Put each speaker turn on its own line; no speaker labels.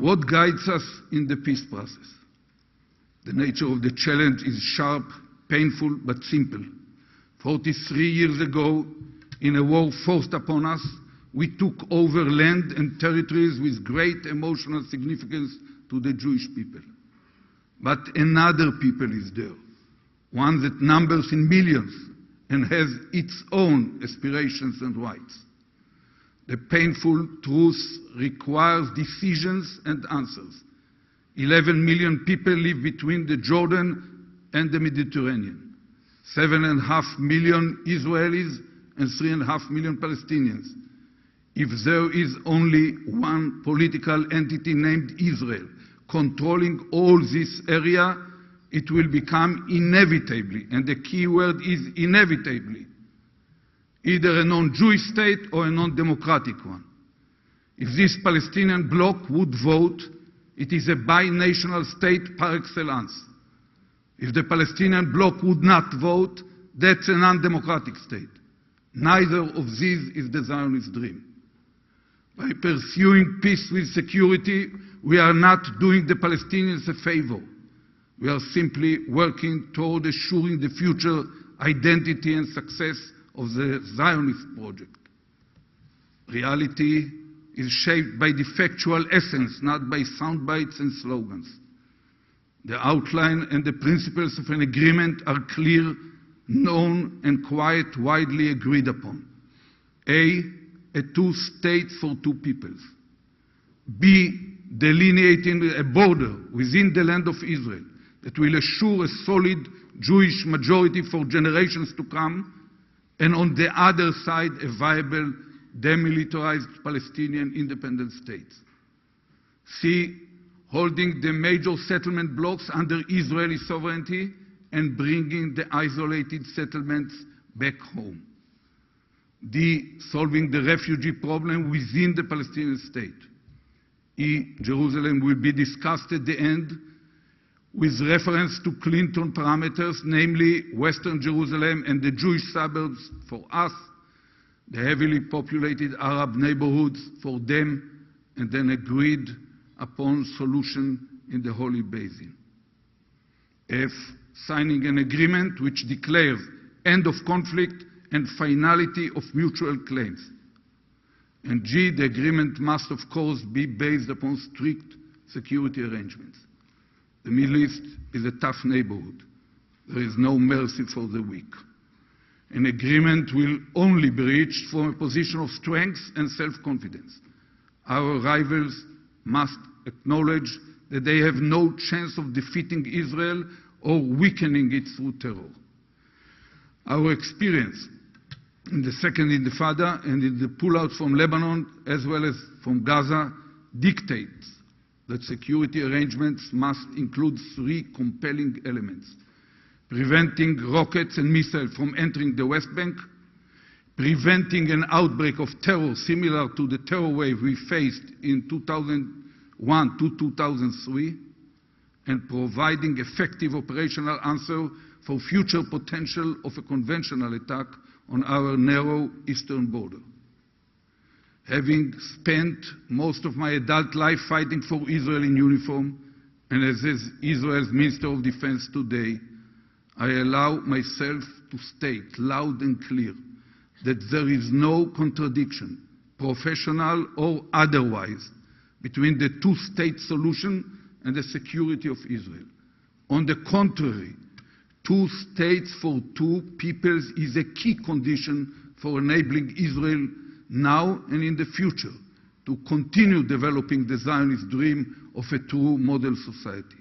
What guides us in the peace process? The nature of the challenge is sharp, painful, but simple. 43 years ago, in a war forced upon us, we took over land and territories with great emotional significance to the Jewish people. But another people is there, one that numbers in millions and has its own aspirations and rights. The painful truth requires decisions and answers. 11 million people live between the Jordan and the Mediterranean. 7.5 million Israelis and 3.5 million Palestinians. If there is only one political entity named Israel controlling all this area, it will become inevitably, and the key word is inevitably, either a non-Jewish state or a non-democratic one. If this Palestinian bloc would vote, it is a binational state par excellence. If the Palestinian bloc would not vote, that's an undemocratic state. Neither of these is the Zionist dream. By pursuing peace with security, we are not doing the Palestinians a favor. We are simply working toward assuring the future identity and success of the Zionist project. Reality is shaped by the factual essence, not by sound bites and slogans. The outline and the principles of an agreement are clear, known, and quite widely agreed upon. A two states for two peoples. B, delineating a border within the land of Israel that will assure a solid Jewish majority for generations to come, and on the other side, a viable, demilitarized Palestinian independent state. C, holding the major settlement blocks under Israeli sovereignty and bringing the isolated settlements back home. D, solving the refugee problem within the Palestinian state. E, Jerusalem will be discussed at the end with reference to Clinton parameters, namely Western Jerusalem and the Jewish suburbs for us, the heavily populated Arab neighborhoods for them, and then agreed upon solution in the Holy Basin. F, signing an agreement which declares end of conflict and finality of mutual claims. And G, the agreement must, of course, be based upon strict security arrangements. The Middle East is a tough neighborhood. There is no mercy for the weak. An agreement will only be reached from a position of strength and self-confidence. Our rivals must acknowledge that they have no chance of defeating Israel or weakening it through terror. Our experience in the Second Intifada and in the pullout from Lebanon, as well as from Gaza, dictates that security arrangements must include three compelling elements: preventing rockets and missiles from entering the West Bank, preventing an outbreak of terror similar to the terror wave we faced in 2001 to 2003, and providing effective operational answer for future potential of a conventional attack on our narrow eastern border. Having spent most of my adult life fighting for Israel in uniform, and as Israel's Minister of Defense today, I allow myself to state loud and clear that there is no contradiction, professional or otherwise, between the two-state solution and the security of Israel. On the contrary, two states for two peoples is a key condition for enabling Israel now and in the future to continue developing the Zionist dream of a true model society.